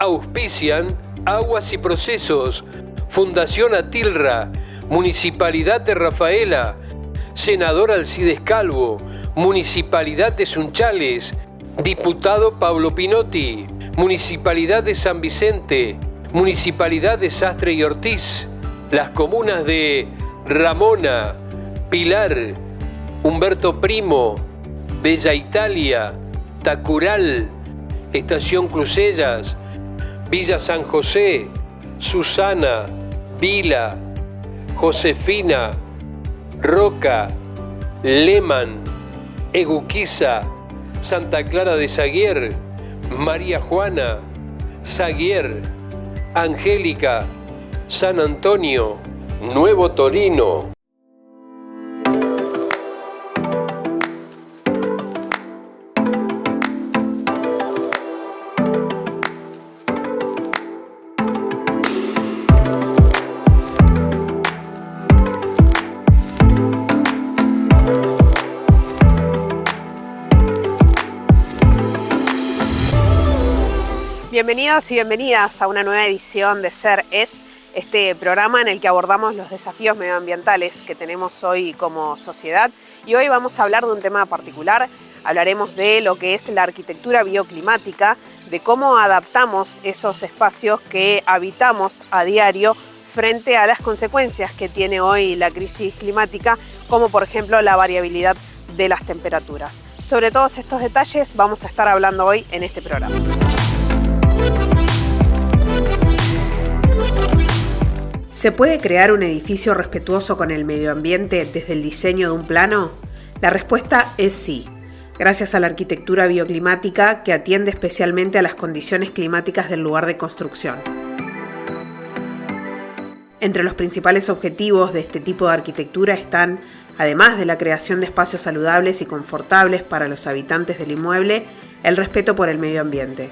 Auspician Aguas y Procesos, Fundación Atilra, Municipalidad de Rafaela, Senador Alcides Calvo, Municipalidad de Sunchales, Diputado Pablo Pinotti, Municipalidad de San Vicente, Municipalidad de Sastre y Ortiz, las comunas de Ramona, Pilar, Humberto Primo, Bella Italia, Tacural, Estación Crucellas, Villa San José, Susana, Vila, Josefina, Roca, Leman, Eguquiza, Santa Clara de Saguier, María Juana, Saguier, Angélica, San Antonio, Nuevo Torino. Bienvenidos y bienvenidas a una nueva edición de Ser Es, este programa en el que abordamos los desafíos medioambientales que tenemos hoy como sociedad. Y hoy vamos a hablar de un tema particular. Hablaremos de lo que es la arquitectura bioclimática, de cómo adaptamos esos espacios que habitamos a diario frente a las consecuencias que tiene hoy la crisis climática, como por ejemplo la variabilidad de las temperaturas. Sobre todos estos detalles vamos a estar hablando hoy en este programa. ¿Se puede crear un edificio respetuoso con el medio ambiente desde el diseño de un plano? La respuesta es sí, gracias a la arquitectura bioclimática que atiende especialmente a las condiciones climáticas del lugar de construcción. Entre los principales objetivos de este tipo de arquitectura están, además de la creación de espacios saludables y confortables para los habitantes del inmueble, el respeto por el medio ambiente.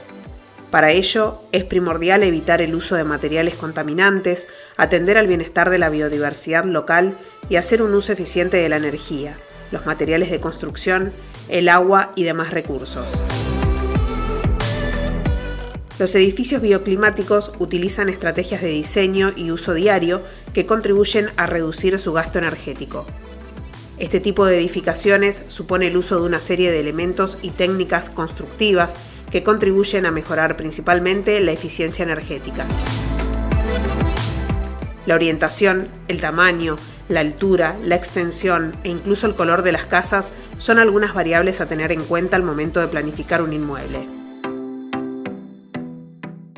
Para ello, es primordial evitar el uso de materiales contaminantes, atender al bienestar de la biodiversidad local y hacer un uso eficiente de la energía, los materiales de construcción, el agua y demás recursos. Los edificios bioclimáticos utilizan estrategias de diseño y uso diario que contribuyen a reducir su gasto energético. Este tipo de edificaciones supone el uso de una serie de elementos y técnicas constructivas que contribuyen a mejorar principalmente la eficiencia energética. La orientación, el tamaño, la altura, la extensión e incluso el color de las casas son algunas variables a tener en cuenta al momento de planificar un inmueble.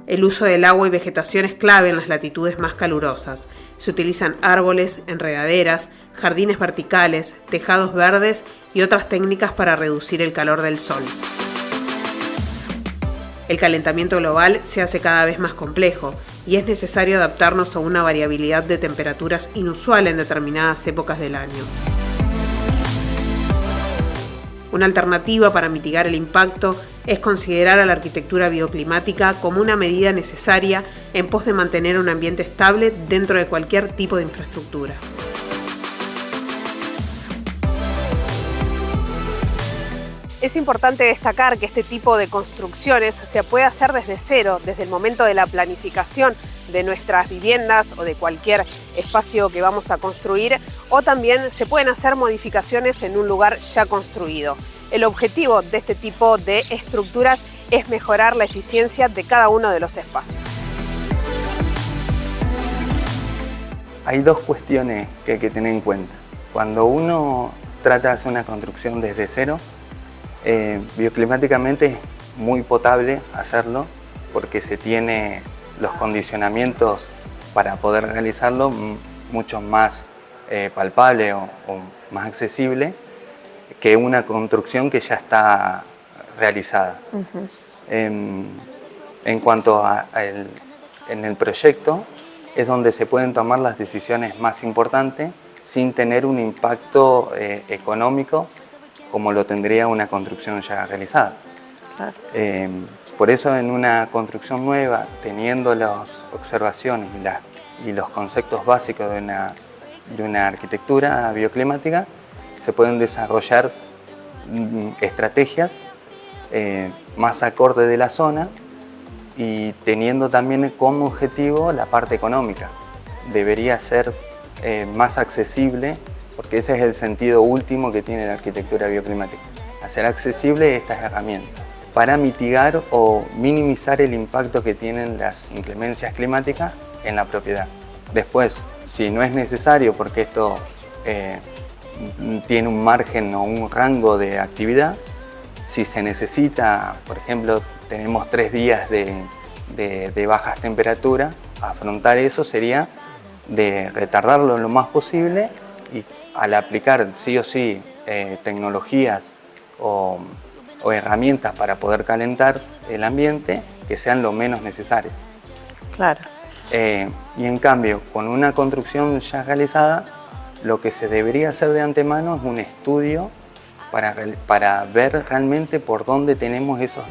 El uso del agua y vegetación es clave en las latitudes más calurosas. Se utilizan árboles, enredaderas, jardines verticales, tejados verdes y otras técnicas para reducir el calor del sol. El calentamiento global se hace cada vez más complejo y es necesario adaptarnos a una variabilidad de temperaturas inusual en determinadas épocas del año. Una alternativa para mitigar el impacto es considerar a la arquitectura bioclimática como una medida necesaria en pos de mantener un ambiente estable dentro de cualquier tipo de infraestructura. Es importante destacar que este tipo de construcciones se puede hacer desde cero, desde el momento de la planificación de nuestras viviendas o de cualquier espacio que vamos a construir, o también se pueden hacer modificaciones en un lugar ya construido. El objetivo de este tipo de estructuras es mejorar la eficiencia de cada uno de los espacios. Hay dos cuestiones que hay que tener en cuenta. Cuando uno trata de hacer una construcción desde cero, bioclimáticamente es muy potable hacerlo porque se tiene los condicionamientos para poder realizarlo mucho más palpable o más accesible que una construcción que ya está realizada. En cuanto en el proyecto es donde se pueden tomar las decisiones más importantes sin tener un impacto económico como lo tendría una construcción ya realizada. Claro. Por eso en una construcción nueva, teniendo las observaciones y los conceptos básicos de una arquitectura bioclimática, se pueden desarrollar estrategias más acorde de la zona y teniendo también como objetivo la parte económica. Debería ser más accesible, porque ese es el sentido último que tiene la arquitectura bioclimática, hacer accesible estas herramientas para mitigar o minimizar el impacto que tienen las inclemencias climáticas en la propiedad. Después, si no es necesario, porque esto tiene un margen o un rango de actividad, si se necesita, por ejemplo, tenemos 3 días de bajas temperaturas, afrontar eso sería de retardarlo lo más posible y al aplicar sí o sí tecnologías o herramientas para poder calentar el ambiente que sean lo menos necesario. Claro. Y en cambio, con una construcción ya realizada, lo que se debería hacer de antemano es un estudio para ver realmente por dónde tenemos esas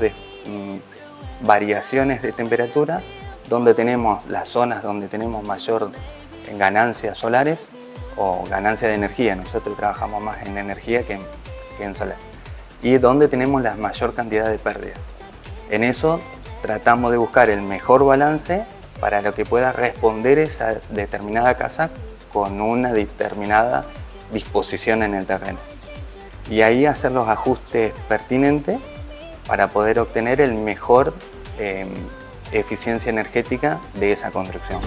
variaciones de temperatura, dónde tenemos las zonas donde tenemos mayor ganancias solares o ganancia de energía. Nosotros trabajamos más en energía que en solar. Y dónde tenemos la mayor cantidad de pérdida. En eso tratamos de buscar el mejor balance para lo que pueda responder esa determinada casa con una determinada disposición en el terreno. Y ahí hacer los ajustes pertinentes para poder obtener el mejor eficiencia energética de esa construcción.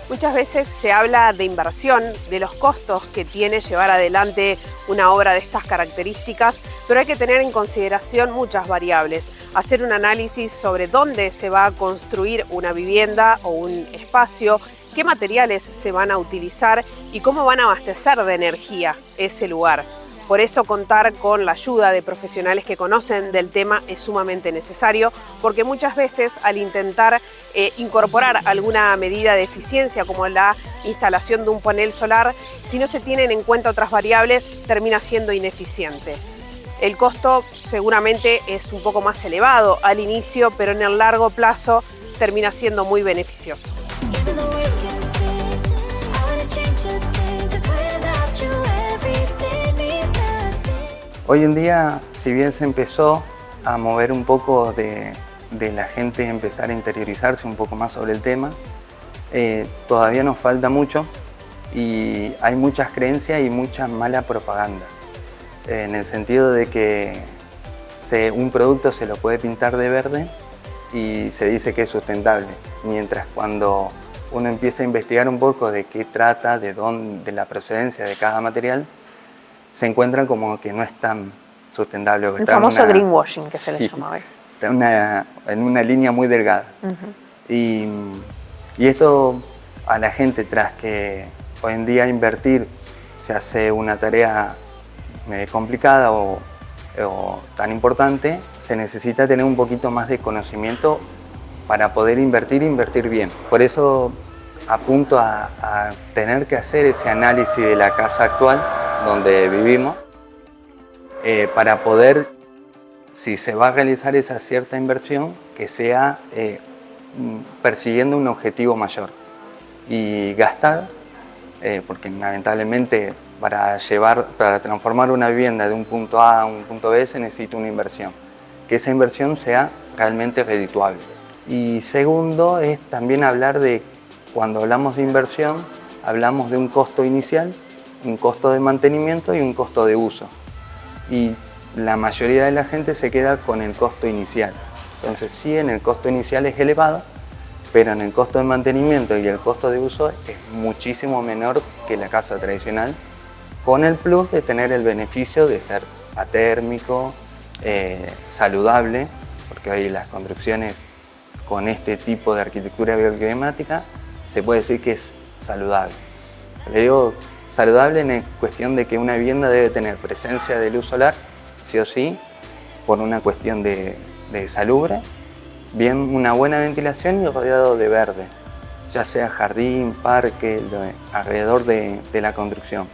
Muchas veces se habla de inversión, de los costos que tiene llevar adelante una obra de estas características, pero hay que tener en consideración muchas variables. Hacer un análisis sobre dónde se va a construir una vivienda o un espacio, qué materiales se van a utilizar y cómo van a abastecer de energía ese lugar. Por eso contar con la ayuda de profesionales que conocen del tema es sumamente necesario, porque muchas veces al intentar incorporar alguna medida de eficiencia como la instalación de un panel solar, si no se tienen en cuenta otras variables, termina siendo ineficiente. El costo seguramente es un poco más elevado al inicio, pero en el largo plazo termina siendo muy beneficioso. Hoy en día, si bien se empezó a mover un poco de la gente empezar a interiorizarse un poco más sobre el tema, todavía nos falta mucho y hay muchas creencias y mucha mala propaganda, en el sentido de que un producto se lo puede pintar de verde y se dice que es sustentable, mientras cuando uno empieza a investigar un poco de qué trata, de la procedencia de cada material, se encuentran como que no es tan sustentable. El famoso greenwashing que se le llama hoy. Está en una línea muy delgada. Y esto a la gente, tras que hoy en día invertir se hace una tarea complicada o tan importante, se necesita tener un poquito más de conocimiento para poder invertir bien. Por eso apunto a tener que hacer ese análisis de la casa actual donde vivimos, para poder, si se va a realizar esa cierta inversión, que sea persiguiendo un objetivo mayor y gastar, porque lamentablemente para transformar una vivienda de un punto A a un punto B se necesita una inversión, que esa inversión sea realmente redituable. Y segundo es también hablar de, cuando hablamos de inversión, hablamos de un costo inicial, un costo de mantenimiento y un costo de uso. Y la mayoría de la gente se queda con el costo inicial. Entonces sí, en el costo inicial es elevado, pero en el costo de mantenimiento y el costo de uso es muchísimo menor que la casa tradicional, con el plus de tener el beneficio de ser atérmico, saludable, porque hoy las construcciones con este tipo de arquitectura bioclimática se puede decir que es saludable. Le digo saludable en cuestión de que una vivienda debe tener presencia de luz solar, sí o sí, por una cuestión de salubre, bien una buena ventilación y rodeado de verde, ya sea jardín, parque, alrededor de la construcción.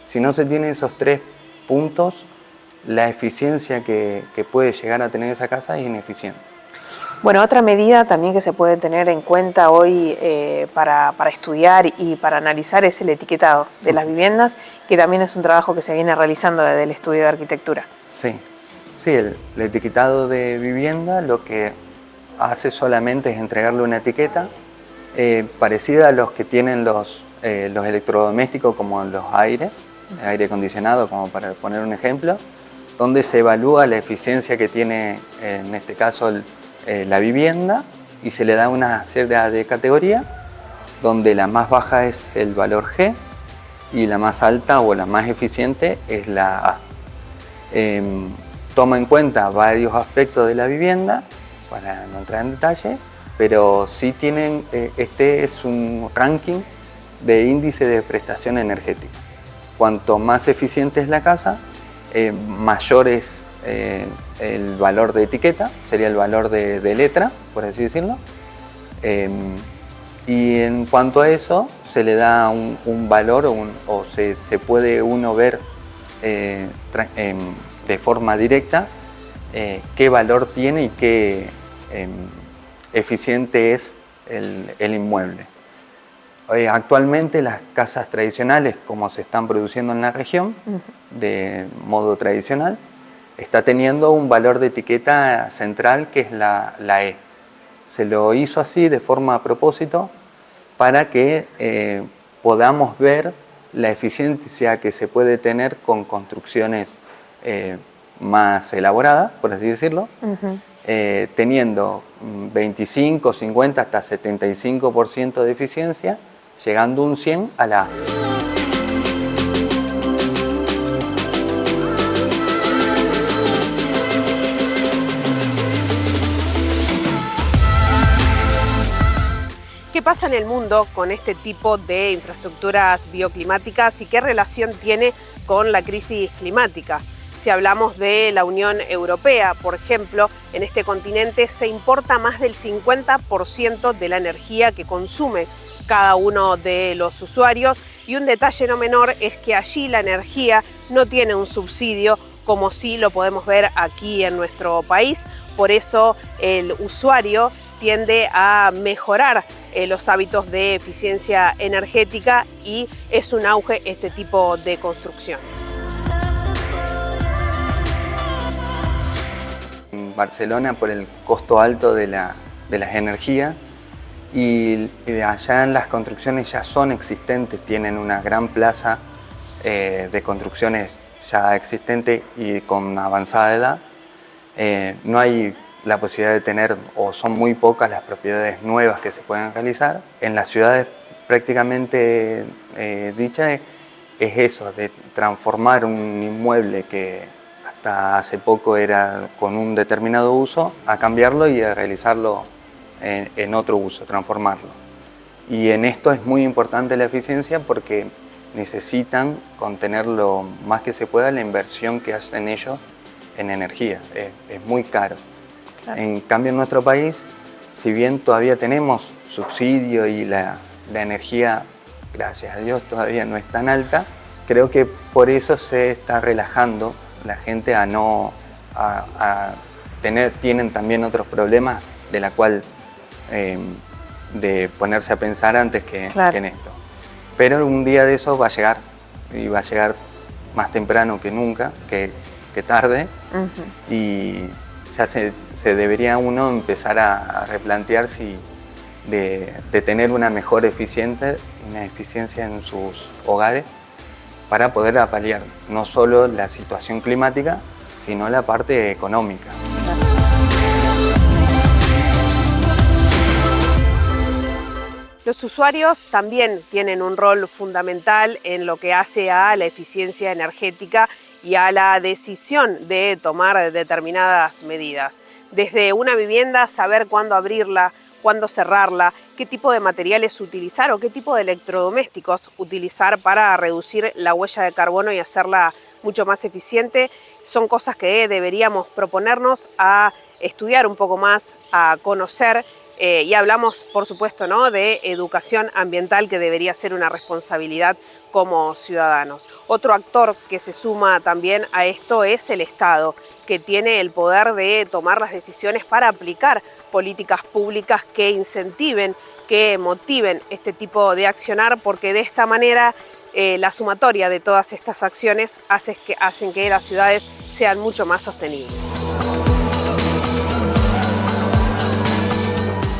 Si no se tienen esos 3 puntos, la eficiencia que puede llegar a tener esa casa es ineficiente. Bueno, otra medida también que se puede tener en cuenta hoy para estudiar y para analizar es el etiquetado de las viviendas, que también es un trabajo que se viene realizando desde el estudio de arquitectura. Sí, sí, el etiquetado de vivienda lo que hace solamente es entregarle una etiqueta parecida a los que tienen los electrodomésticos como los aire acondicionado, como para poner un ejemplo, donde se evalúa la eficiencia que tiene, en este caso, la vivienda y se le da una serie de categorías, donde la más baja es el valor G y la más alta o la más eficiente es la A. Toma en cuenta varios aspectos de la vivienda, para no entrar en detalle, pero sí tienen, este es un ranking de índice de prestación energética. Cuanto más eficiente es la casa, mayor es el valor de etiqueta, sería el valor de letra, por así decirlo. Y en cuanto a eso, se le da un valor o se puede uno ver de forma directa qué valor tiene y qué eficiente es el inmueble. Actualmente las casas tradicionales, como se están produciendo en la región, de modo tradicional, está teniendo un valor de etiqueta central que es la E. Se lo hizo así de forma a propósito para que podamos ver la eficiencia que se puede tener con construcciones más elaboradas, por así decirlo, teniendo 25, 50 hasta 75% de eficiencia, llegando un 100 a la A. ¿Qué pasa en el mundo con este tipo de infraestructuras bioclimáticas y qué relación tiene con la crisis climática? Si hablamos de la Unión Europea, por ejemplo, en este continente se importa más del 50% de la energía que consume cada uno de los usuarios, y un detalle no menor es que allí la energía no tiene un subsidio como sí lo podemos ver aquí en nuestro país. Por eso el usuario tiende a mejorar los hábitos de eficiencia energética y es un auge este tipo de construcciones. En Barcelona, por el costo alto de las energías, y allá en las construcciones ya son existentes, tienen una gran plaza de construcciones ya existentes y con avanzada edad. No hay la posibilidad de tener, o son muy pocas las propiedades nuevas que se pueden realizar. En las ciudades prácticamente dicha es eso, de transformar un inmueble que hasta hace poco era con un determinado uso, a cambiarlo y a realizarlo en otro uso, transformarlo. Y en esto es muy importante la eficiencia porque necesitan contener lo más que se pueda la inversión que hacen ellos en energía. Es muy caro. Claro. En cambio en nuestro país, si bien todavía tenemos subsidio y la energía, gracias a Dios, todavía no es tan alta, creo que por eso se está relajando la gente tienen también otros problemas de la cual de ponerse a pensar antes que en esto. Pero un día de eso va a llegar, y va a llegar más temprano que nunca, que tarde, y ya se debería uno empezar a replantear de tener una mejor eficiencia en sus hogares para poder paliar no solo la situación climática, sino la parte económica. Los usuarios también tienen un rol fundamental en lo que hace a la eficiencia energética y a la decisión de tomar determinadas medidas. Desde una vivienda, saber cuándo abrirla, cuándo cerrarla, qué tipo de materiales utilizar o qué tipo de electrodomésticos utilizar para reducir la huella de carbono y hacerla mucho más eficiente, son cosas que deberíamos proponernos a estudiar un poco más, a conocer Y hablamos, por supuesto, ¿no?, de educación ambiental, que debería ser una responsabilidad como ciudadanos. Otro actor que se suma también a esto es el Estado, que tiene el poder de tomar las decisiones para aplicar políticas públicas que incentiven, que motiven este tipo de accionar, porque de esta manera la sumatoria de todas estas acciones hacen que las ciudades sean mucho más sostenibles.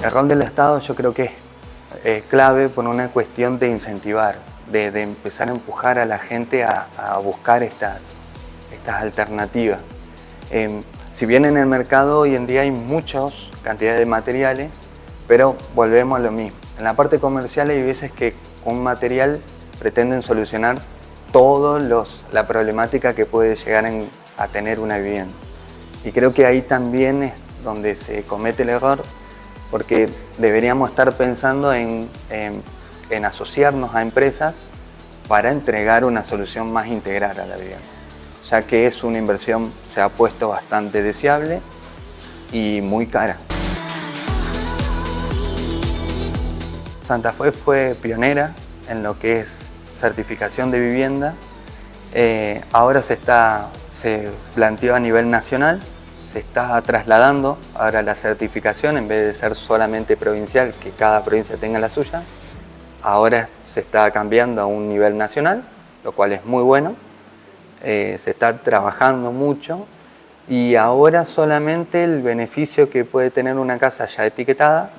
El rol del Estado yo creo que es clave por una cuestión de incentivar, de empezar a empujar a la gente a buscar estas alternativas. Si bien en el mercado hoy en día hay muchas cantidades de materiales, pero volvemos a lo mismo. En la parte comercial hay veces que con un material pretenden solucionar toda la problemática que puede llegar a tener una vivienda. Y creo que ahí también es donde se comete el error, porque deberíamos estar pensando en asociarnos a empresas para entregar una solución más integral a la vivienda, ya que es una inversión, se ha puesto bastante deseable y muy cara. Santa Fe fue pionera en lo que es certificación de vivienda. Ahora se planteó a nivel nacional, se está trasladando ahora la certificación, en vez de ser solamente provincial, que cada provincia tenga la suya, ahora se está cambiando a un nivel nacional, lo cual es muy bueno. Se está trabajando mucho y ahora solamente el beneficio que puede tener una casa ya etiquetada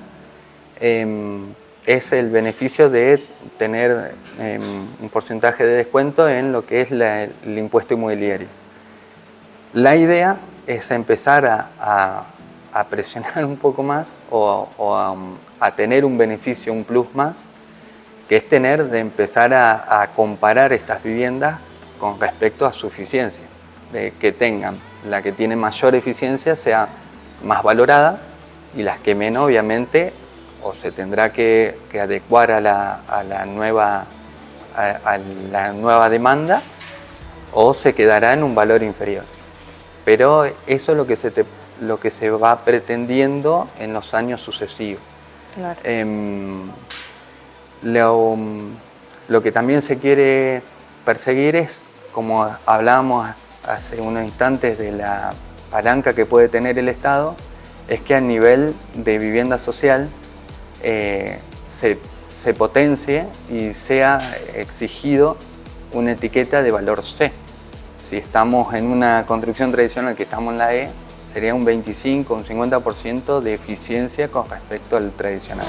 es el beneficio de tener un porcentaje de descuento en lo que es el impuesto inmobiliario. La idea es empezar a presionar un poco más o a tener un beneficio, un plus más, que es de empezar a comparar estas viviendas con respecto a su eficiencia, de que tengan la que tiene mayor eficiencia sea más valorada y las que menos, obviamente, o se tendrá que adecuar a la nueva demanda o se quedará en un valor inferior. Pero eso es lo que se va pretendiendo en los años sucesivos. Claro. Lo que también se quiere perseguir es, como hablábamos hace unos instantes de la palanca que puede tener el Estado, es que a nivel de vivienda social se potencie y sea exigido una etiqueta de valor C. Si estamos en una construcción tradicional que estamos en la E, sería un 25 o un 50% de eficiencia con respecto al tradicional.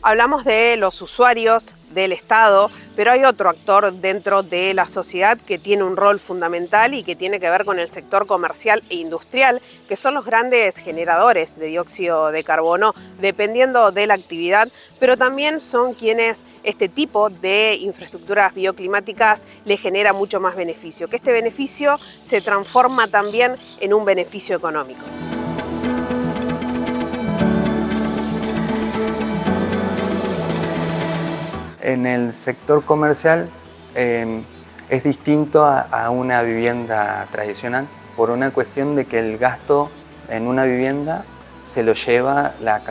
Hablamos de los usuarios del Estado, pero hay otro actor dentro de la sociedad que tiene un rol fundamental y que tiene que ver con el sector comercial e industrial, que son los grandes generadores de dióxido de carbono, dependiendo de la actividad, pero también son quienes este tipo de infraestructuras bioclimáticas le genera mucho más beneficio, que este beneficio se transforma también en un beneficio económico. En el sector comercial es distinto a una vivienda tradicional por una cuestión de que el gasto en una vivienda se lo lleva la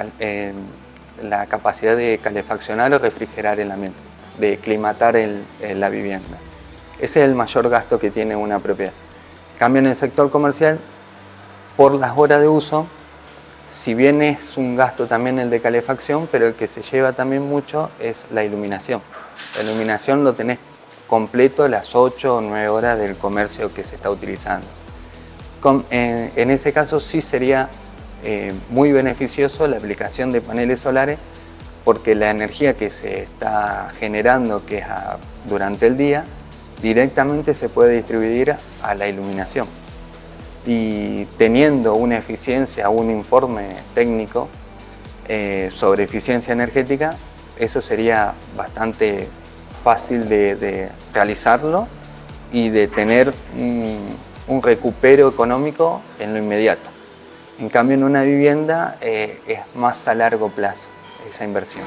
capacidad de calefaccionar o refrigerar el ambiente, de climatar la vivienda. Ese es el mayor gasto que tiene una propiedad. En cambio, en el sector comercial, por las horas de uso, si bien es un gasto también el de calefacción, pero el que se lleva también mucho es la iluminación. La iluminación lo tenés completo las 8 o 9 horas del comercio que se está utilizando. En ese caso sí sería muy beneficioso la aplicación de paneles solares, porque la energía que se está generando, que es durante el día, directamente se puede distribuir a la iluminación. Y teniendo una eficiencia, un informe técnico sobre eficiencia energética, eso sería bastante fácil de realizarlo y de tener un recupero económico en lo inmediato. En cambio, en una vivienda es más a largo plazo esa inversión.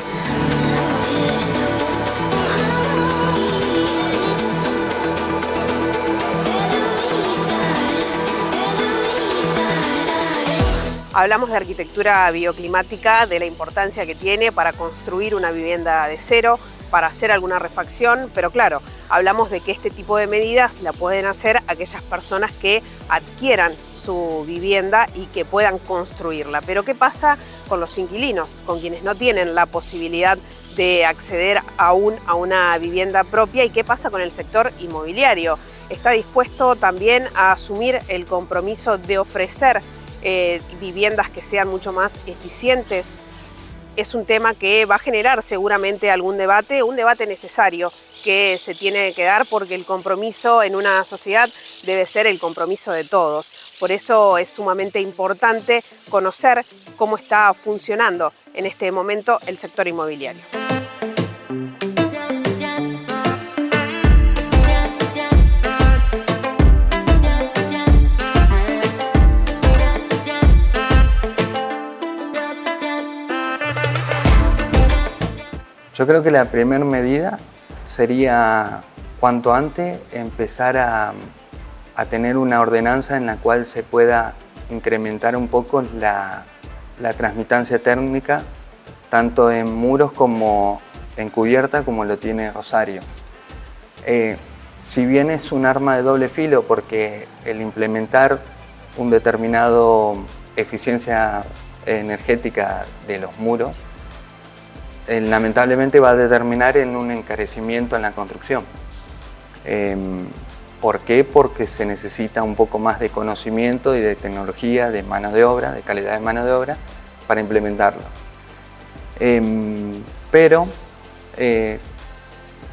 Hablamos de arquitectura bioclimática, de la importancia que tiene para construir una vivienda de cero, para hacer alguna refacción, pero claro, hablamos de que este tipo de medidas la pueden hacer aquellas personas que adquieran su vivienda y que puedan construirla. Pero ¿qué pasa con los inquilinos, con quienes no tienen la posibilidad de acceder aún a una vivienda propia? ¿Y qué pasa con el sector inmobiliario? ¿Está dispuesto también a asumir el compromiso de ofrecer viviendas que sean mucho más eficientes? Es un tema que va a generar seguramente algún debate, un debate necesario que se tiene que dar porque el compromiso en una sociedad debe ser el compromiso de todos. Por eso es sumamente importante conocer cómo está funcionando en este momento el sector inmobiliario. Yo creo que la primera medida sería cuanto antes empezar a tener una ordenanza en la cual se pueda incrementar un poco la transmitancia térmica, tanto en muros como en cubierta, como lo tiene Rosario. Si bien es un arma de doble filo, porque el implementar un determinado eficiencia energética de los muros, lamentablemente va a determinar en un encarecimiento en la construcción. ¿Por qué? Porque se necesita un poco más de conocimiento y de tecnología, de mano de obra, de calidad de mano de obra para implementarlo. Pero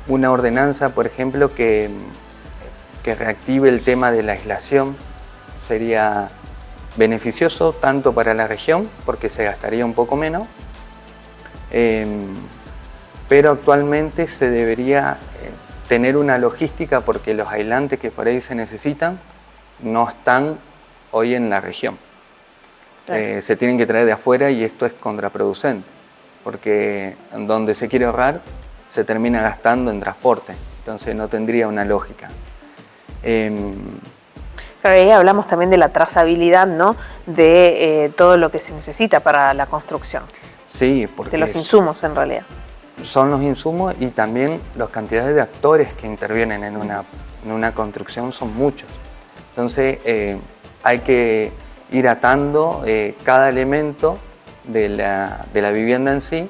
una ordenanza, por ejemplo, que reactive el tema de la aislación sería beneficioso tanto para la región, porque se gastaría un poco menos, pero actualmente se debería tener una logística porque los aislantes que por ahí se necesitan no están hoy en la región. Claro. Se tienen que traer de afuera y esto es contraproducente, porque donde se quiere ahorrar se termina gastando en transporte, entonces no tendría una lógica. Pero ahí hablamos también de la trazabilidad, ¿no? De todo lo que se necesita para la construcción. Sí, porque de los insumos en realidad. Son los insumos y también las cantidades de actores que intervienen en una construcción son muchos. Entonces hay que ir atando cada elemento de la vivienda en sí,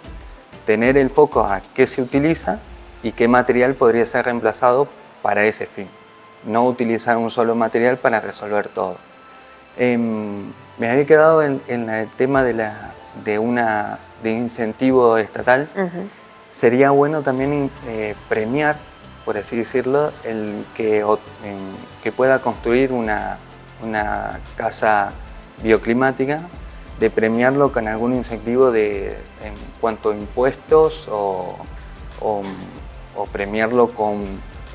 tener el foco a qué se utiliza y qué material podría ser reemplazado para ese fin. No utilizar un solo material para resolver todo. Me había quedado en el tema de incentivo estatal. Sería bueno también premiar, por así decirlo, el que pueda construir una casa bioclimática, de premiarlo con algún incentivo en cuanto a impuestos o premiarlo con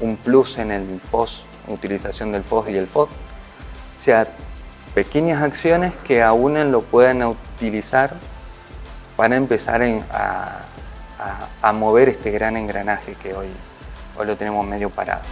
un plus en el FOS, utilización del FOS y el FOD. O sea, pequeñas acciones que aún lo puedan utilizar para empezar a mover este gran engranaje que hoy lo tenemos medio parado.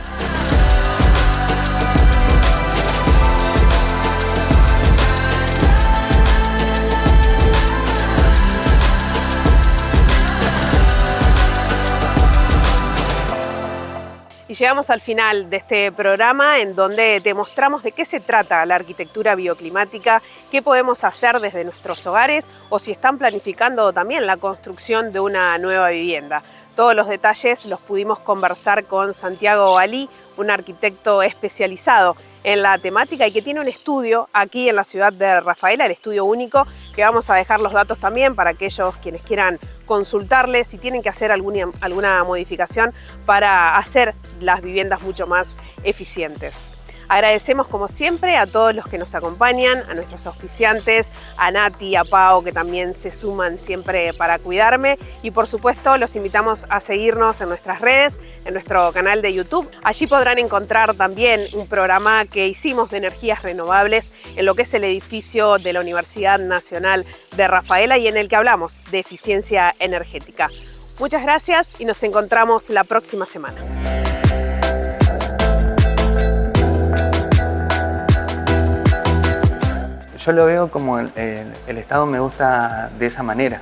Y llegamos al final de este programa en donde te mostramos de qué se trata la arquitectura bioclimática, qué podemos hacer desde nuestros hogares o si están planificando también la construcción de una nueva vivienda. Todos los detalles los pudimos conversar con Santiago Alí, un arquitecto especializado en la temática y que tiene un estudio aquí en la ciudad de Rafaela, el estudio único, que vamos a dejar los datos también para aquellos quienes quieran consultarle si tienen que hacer alguna modificación para hacer las viviendas mucho más eficientes. Agradecemos como siempre a todos los que nos acompañan, a nuestros auspiciantes, a Nati, a Pau, que también se suman siempre para cuidarme, y por supuesto los invitamos a seguirnos en nuestras redes, en nuestro canal de YouTube. Allí podrán encontrar también un programa que hicimos de energías renovables en lo que es el edificio de la Universidad Nacional de Rafaela y en el que hablamos de eficiencia energética. Muchas gracias y nos encontramos la próxima semana. Yo lo veo como el Estado me gusta de esa manera,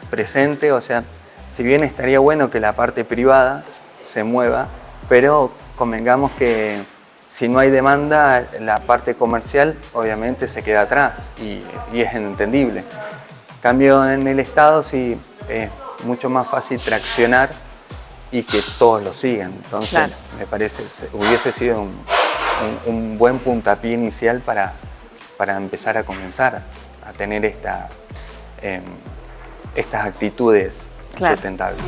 presente, o sea, si bien estaría bueno que la parte privada se mueva, pero convengamos que si no hay demanda, la parte comercial obviamente se queda atrás y es entendible. En cambio, en el Estado sí es mucho más fácil traccionar y que todos lo sigan. Entonces, claro, me parece hubiese sido un buen puntapié inicial para empezar a comenzar a tener estas actitudes, claro, sustentables.